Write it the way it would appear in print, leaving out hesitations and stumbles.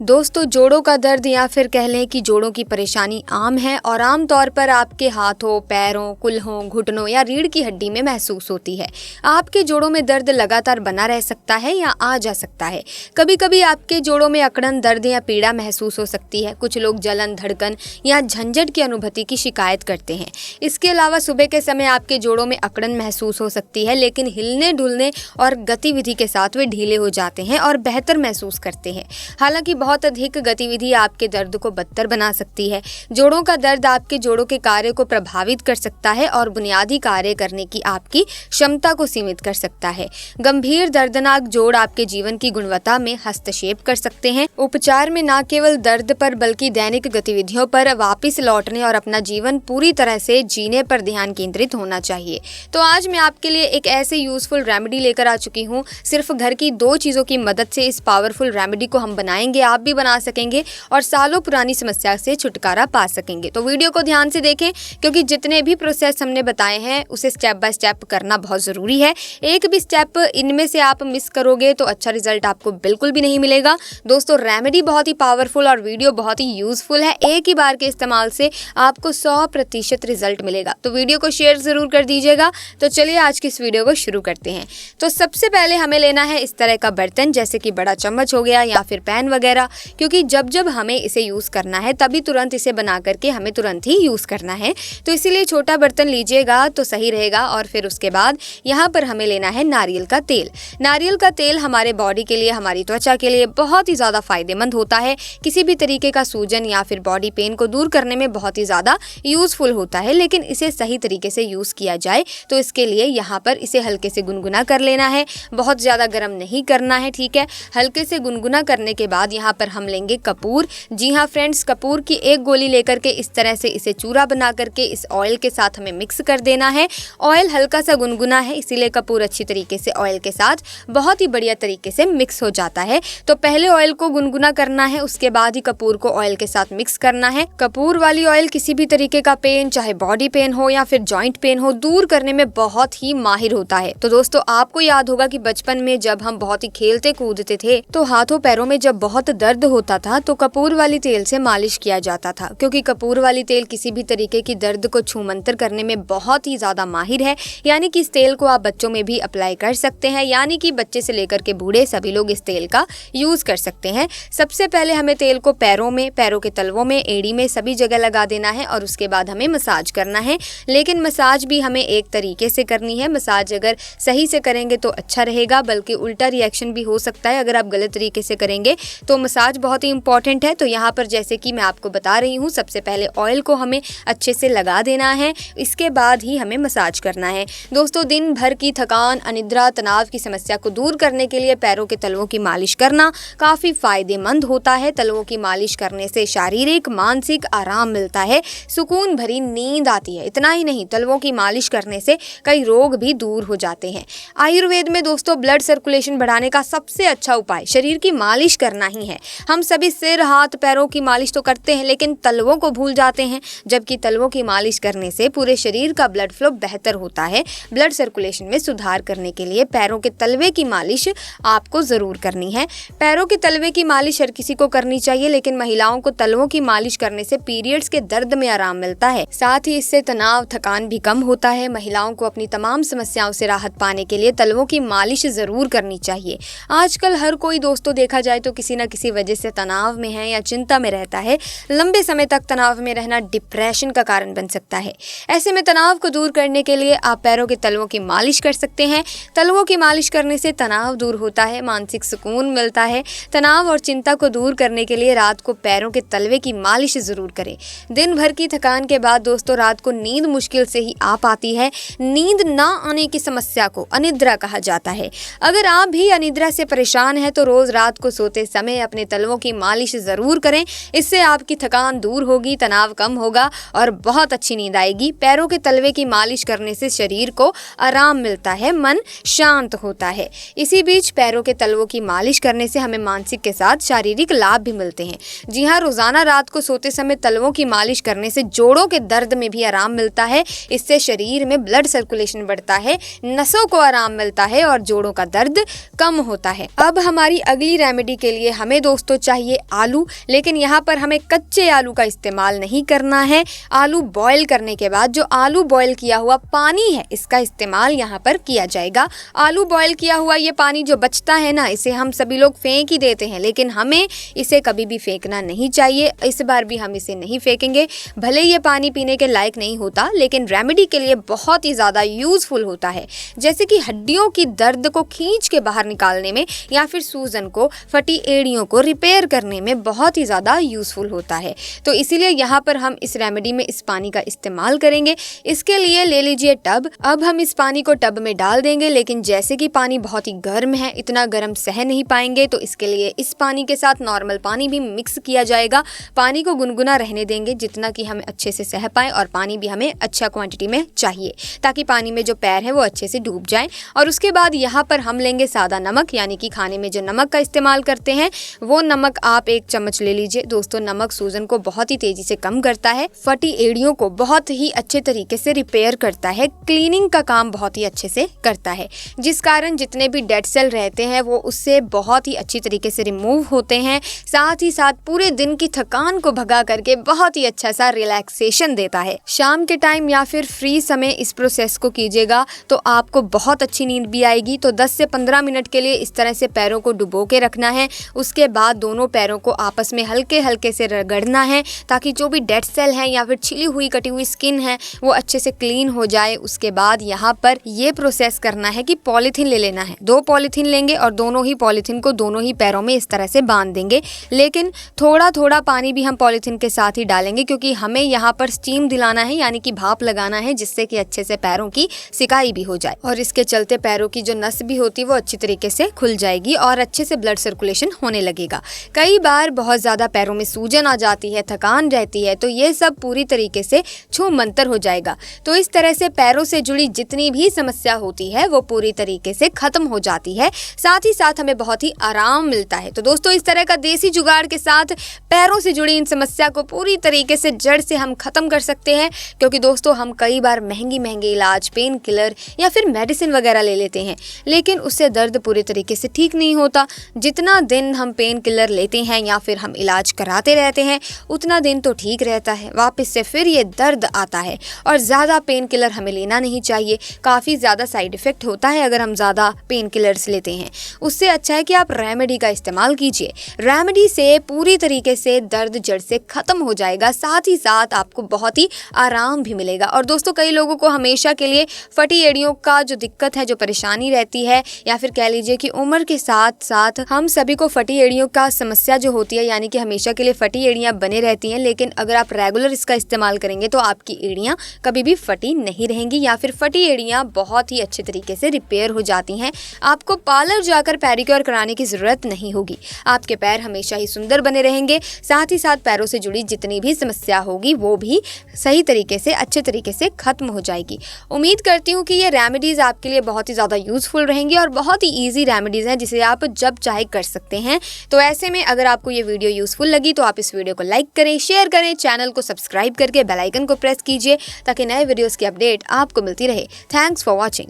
दोस्तों, जोड़ों का दर्द या फिर कह लें कि जोड़ों की परेशानी आम है और आम तौर पर आपके हाथों, पैरों, कुल्हों, घुटनों या रीढ़ की हड्डी में महसूस होती है। आपके जोड़ों में दर्द लगातार बना रह सकता है या आ जा सकता है। कभी कभी आपके जोड़ों में अकड़न, दर्द या पीड़ा महसूस हो सकती है। कुछ लोग जलन, धड़कन या झंझट की अनुभूति की शिकायत करते हैं। इसके अलावा सुबह के समय आपके जोड़ों में अकड़न महसूस हो सकती है, लेकिन हिलने डुलने और गतिविधि के साथ वे ढीले हो जाते हैं और बेहतर महसूस करते हैं। हालांकि बहुत अधिक गतिविधि आपके दर्द को बदतर बना सकती है। जोड़ों का दर्द आपके जोड़ों के कार्य को प्रभावित कर सकता है और बुनियादी कार्य करने की आपकी क्षमता को सीमित कर सकता है। गंभीर दर्दनाक जोड़ आपके जीवन की गुणवत्ता में हस्तक्षेप कर सकते हैं। उपचार में न केवल दर्द पर बल्कि दैनिक गतिविधियों पर वापस लौटने और अपना जीवन पूरी तरह से जीने पर ध्यान केंद्रित होना चाहिए। तो आज मैं आपके लिए एक ऐसे यूजफुल रेमेडी लेकर आ चुकी हूँ। सिर्फ घर की 2 चीजों की मदद से इस पावरफुल रेमेडी को हम बनाएंगे, आप भी बना सकेंगे और सालों पुरानी समस्या से छुटकारा पा सकेंगे। तो वीडियो को ध्यान से देखें, क्योंकि जितने भी प्रोसेस हमने बताए हैं उसे स्टेप बाय स्टेप करना बहुत जरूरी है। एक भी स्टेप इनमें से आप मिस करोगे तो अच्छा रिजल्ट आपको बिल्कुल भी नहीं मिलेगा। दोस्तों, रेमेडी बहुत ही पावरफुल और वीडियो बहुत ही यूजफुल है। एक ही बार के इस्तेमाल से आपको 100% रिजल्ट मिलेगा। तो वीडियो को शेयर जरूर कर दीजिएगा। तो चलिए आज की इस वीडियो को शुरू करते हैं। तो सबसे पहले हमें लेना है इस तरह का बर्तन, जैसे कि बड़ा चम्मच हो गया या फिर पैन वगैरह, क्योंकि जब जब हमें इसे यूज करना है तभी तुरंत इसे बना करके हमें तुरंत ही यूज करना है। तो इसीलिए छोटा बर्तन लीजिएगा तो सही रहेगा। और फिर उसके बाद यहाँ पर हमें लेना है नारियल का तेल। नारियल का तेल हमारे बॉडी के लिए, हमारी त्वचा के लिए बहुत ही ज्यादा फायदेमंद होता है। किसी भी तरीके का सूजन या फिर बॉडी पेन को दूर करने में बहुत ही ज्यादा यूजफुल होता है। लेकिन इसे सही तरीके से यूज किया जाए तो इसके लिए यहाँ पर इसे हल्के से गुनगुना कर लेना है। बहुत ज्यादा गर्म नहीं करना है, ठीक है। हल्के से गुनगुना करने के बाद यहाँ पर हम लेंगे कपूर। जी हाँ फ्रेंड्स, कपूर की 1 गोली लेकर के इस तरह से इसे चूरा बना करके इस ऑयल के साथ हमें मिक्स कर देना है। ऑयल हल्का सा गुनगुना है, इसीलिए कपूर अच्छी तरीके से ऑयल के साथ बहुत ही बढ़िया तरीके से मिक्स हो जाता है। तो पहले ऑयल को गुनगुना करना है, उसके बाद ही कपूर को ऑयल के साथ मिक्स करना है। कपूर वाली ऑयल किसी भी तरीके का पेन, चाहे बॉडी पेन हो या फिर जॉइंट पेन हो, दूर करने में बहुत ही माहिर होता है। तो दोस्तों, आपको याद होगा कि बचपन में जब हम बहुत ही खेलते कूदते थे तो हाथों पैरों में जब बहुत दर्द होता था तो कपूर वाली तेल से मालिश किया जाता था, क्योंकि कपूर वाली तेल किसी भी तरीके की दर्द को छूमंतर करने में बहुत ही ज्यादा माहिर है। यानी कि इस तेल को आप बच्चों में भी अप्लाई कर सकते हैं, यानी कि बच्चे से लेकर के बूढ़े सभी लोग इस तेल का यूज कर सकते हैं। सबसे पहले हमें तेल को पैरों में, पैरों के तलवों में, एड़ी में, सभी जगह लगा देना है और उसके बाद हमें मसाज करना है। लेकिन मसाज भी हमें एक तरीके से करनी है। मसाज अगर सही से करेंगे तो अच्छा रहेगा, बल्कि उल्टा रिएक्शन भी हो सकता है अगर आप गलत तरीके से करेंगे। तो मसाज बहुत ही इंपॉर्टेंट है। तो यहाँ पर जैसे कि मैं आपको बता रही हूँ, सबसे पहले ऑयल को हमें अच्छे से लगा देना है, इसके बाद ही हमें मसाज करना है। दोस्तों, दिन भर की थकान, अनिद्रा, तनाव की समस्या को दूर करने के लिए पैरों के तलवों की मालिश करना काफी फायदेमंद होता है। तलवों की मालिश करने से शारीरिक, मानसिक आराम मिलता है, सुकून भरी नींद आती है। इतना ही नहीं, तलवों की मालिश करने से कई रोग भी दूर हो जाते हैं। आयुर्वेद में दोस्तों ब्लड सर्कुलेशन बढ़ाने का सबसे अच्छा उपाय शरीर की मालिश करना ही है। हम सभी सिर, हाथ, पैरों की मालिश तो करते हैं, लेकिन तलवों को भूल जाते हैं। जबकि तलवों की मालिश करने से पूरे शरीर का ब्लड फ्लो बेहतर होता है। ब्लड सर्कुलेशन में सुधार करने के लिए पैरों के तलवे की मालिश आपको जरूर करनी है। पैरों के तलवे की मालिश हर किसी को करनी चाहिए, लेकिन महिलाओं को तलवों की मालिश करने से पीरियड्स के दर्द में आराम मिलता है। साथ ही इससे तनाव, थकान भी कम होता है। महिलाओं को अपनी तमाम समस्याओं से राहत पाने के लिए तलवों की मालिश जरूर करनी चाहिए। आजकल हर कोई दोस्तों देखा जाए तो किसी न किसी वजह से तनाव में है या चिंता में रहता है। लंबे समय तक तनाव में रहना डिप्रेशन का कारण बन सकता है। ऐसे में तनाव को दूर करने के लिए आप पैरों के तलवों की मालिश कर सकते हैं। तलवों की मालिश करने से तनाव दूर होता है, मानसिक सुकून मिलता है। तनाव और चिंता को दूर करने के लिए रात को पैरों के तलवे की मालिश जरूर करें। दिन भर की थकान के बाद दोस्तों रात को नींद मुश्किल से ही आ पाती है। नींद ना आने की समस्या को अनिद्रा कहा जाता है। अगर आप भी अनिद्रा से परेशान हैं तो रोज रात को सोते समय अपने तलवों की मालिश जरूर करें। इससे आपकी थकान दूर होगी, तनाव कम होगा और बहुत अच्छी नींद आएगी। पैरों के तलवे की मालिश करने से शरीर को आराम मिलता है, मन शांत होता है। इसी बीच पैरों के तलवों की मालिश करने से हमें मानसिक के साथ शारीरिक लाभ भी मिलते हैं। जी हाँ, रोजाना रात को सोते समय तलवों की मालिश करने से जोड़ों के दर्द में भी आराम मिलता है। इससे शरीर में ब्लड सर्कुलेशन बढ़ता है, नसों को आराम मिलता है और जोड़ों का दर्द कम होता है। अब हमारी अगली रेमेडी के लिए हमें दोस्तों दोस्तों चाहिए आलू, लेकिन यहाँ पर हमें कच्चे आलू का इस्तेमाल नहीं करना है। आलू बॉईल करने के बाद जो आलू बॉईल किया हुआ पानी है इसका इस्तेमाल यहाँ पर किया जाएगा। आलू बॉईल किया हुआ ये पानी जो बचता है ना, इसे हम सभी लोग फेंक ही देते हैं, लेकिन हमें इसे कभी भी फेंकना नहीं चाहिए। इस बार भी हम इसे नहीं फेंकेंगे। भले ये पानी पीने के लायक नहीं होता, लेकिन रेमेडी के लिए बहुत ही ज़्यादा यूज़फुल होता है, जैसे कि हड्डियों की दर्द को खींच के बाहर निकालने में या फिर सूजन को, फटी एड़ियों को रिपेयर करने में बहुत ही ज़्यादा यूज़फुल होता है। तो इसीलिए यहाँ पर हम इस रेमेडी में इस पानी का इस्तेमाल करेंगे। इसके लिए ले लीजिए टब। अब हम इस पानी को टब में डाल देंगे, लेकिन जैसे कि पानी बहुत ही गर्म है, इतना गर्म सह नहीं पाएंगे, तो इसके लिए इस पानी के साथ नॉर्मल पानी भी मिक्स किया जाएगा। पानी को गुनगुना रहने देंगे जितना कि हमें अच्छे से सह पाए, और पानी भी हमें अच्छा क्वांटिटी में चाहिए ताकि पानी में जो पैर है वो अच्छे से डूब जाए। और उसके बाद यहाँ पर हम लेंगे सादा नमक, यानी कि खाने में जो नमक का इस्तेमाल करते हैं वो नमक आप 1 चम्मच ले लीजिए। दोस्तों नमक सूजन को बहुत ही तेजी से कम करता है, फटी एड़ियों को बहुत ही अच्छे तरीके से रिपेयर करता है, क्लीनिंग का काम बहुत ही अच्छे से करता है, जिस कारण जितने भी डेड सेल रहते हैं वो उससे बहुत ही अच्छी तरीके से रिमूव होते हैं। साथ ही साथ पूरे दिन की थकान को भगा करके बहुत ही अच्छा सा रिलैक्सेशन देता है। शाम के टाइम या फिर फ्री समय इस प्रोसेस को कीजिएगा तो आपको बहुत अच्छी नींद भी आएगी। तो 10 से 15 मिनट के लिए इस तरह से पैरों को डुबो के रखना है। उसके बाद दोनों पैरों को आपस में हल्के हल्के से रगड़ना है ताकि जो भी डेड सेल है या फिर छिली हुई कटी हुई स्किन है वो अच्छे से क्लीन हो जाए। उसके बाद यहाँ पर ये प्रोसेस करना है कि पॉलीथीन ले लेना है। 2 पॉलीथीन लेंगे और दोनों ही पॉलीथीन को दोनों ही पैरों में इस तरह से बांध देंगे, लेकिन थोड़ा थोड़ा पानी भी हम पॉलीथीन के साथ ही डालेंगे क्योंकि हमें यहाँ पर स्टीम दिलाना है, यानी कि भाप लगाना है, जिससे कि अच्छे से पैरों की सिकाई भी हो जाए और इसके चलते पैरों की जो नस भी होती है वो अच्छी तरीके से खुल जाएगी और अच्छे से ब्लड सर्कुलेशन होने लगेगा। कई बार बहुत ज़्यादा पैरों में सूजन आ जाती है, थकान रहती है, तो ये सब पूरी तरीके से छू मंतर हो जाएगा। तो इस तरह से पैरों से जुड़ी जितनी भी समस्या होती है वो पूरी तरीके से खत्म हो जाती है। साथ ही साथ हमें बहुत ही आराम मिलता है। तो दोस्तों इस तरह का देसी जुगाड़ के साथ पैरों से जुड़ी इन समस्या को पूरी तरीके से जड़ से हम खत्म कर सकते हैं, क्योंकि दोस्तों हम कई बार महंगी इलाज, पेन किलर या फिर मेडिसिन वगैरह ले लेते हैं, लेकिन उससे दर्द पूरे तरीके से ठीक नहीं होता। जितना दिन हम पेन किलर लेते हैं या फिर हम इलाज कराते रहते हैं उतना दिन तो ठीक रहता है, वापस से फिर ये दर्द आता है। और ज़्यादा पेन किलर हमें लेना नहीं चाहिए, काफ़ी ज़्यादा साइड इफ़ेक्ट होता है अगर हम ज़्यादा पेन किलर्स लेते हैं। उससे अच्छा है कि आप रेमेडी का इस्तेमाल कीजिए। रेमेडी से पूरी तरीके से दर्द जड़ से ख़त्म हो जाएगा, साथ ही साथ आपको बहुत ही आराम भी मिलेगा। और दोस्तों कई लोगों को हमेशा के लिए फटी एड़ियों का जो दिक्कत है, जो परेशानी रहती है, या फिर कह लीजिए कि उम्र के साथ साथ हम सभी को फटी एड़ियों का समस्या जो होती है, यानी कि हमेशा के लिए फटी एड़ियाँ बने रहती हैं, लेकिन अगर आप रेगुलर इसका इस्तेमाल करेंगे तो आपकी एड़ियाँ कभी भी फटी नहीं रहेंगी या फिर फटी एड़ियाँ बहुत ही अच्छे तरीके से रिपेयर हो जाती हैं। आपको पार्लर जाकर पेडिक्योर कराने की ज़रूरत नहीं होगी, आपके पैर हमेशा ही सुंदर बने रहेंगे। साथ ही साथ पैरों से जुड़ी जितनी भी समस्या होगी वो भी सही तरीके से, अच्छे तरीके से खत्म हो जाएगी। उम्मीद करती हूँ कि ये रेमेडीज़ आपके लिए बहुत ही ज़्यादा यूज़फुल रहेंगी और बहुत ही ईजी रेमेडीज़ हैं जिसे आप जब चाहे कर सकते हैं। तो ऐसे में अगर आपको ये वीडियो यूज़फुल लगी तो आप इस वीडियो को लाइक करें, शेयर करें, चैनल को सब्सक्राइब करके बेल आइकन को प्रेस कीजिए ताकि नए वीडियोज़ की अपडेट आपको मिलती रहे। Thanks for watching.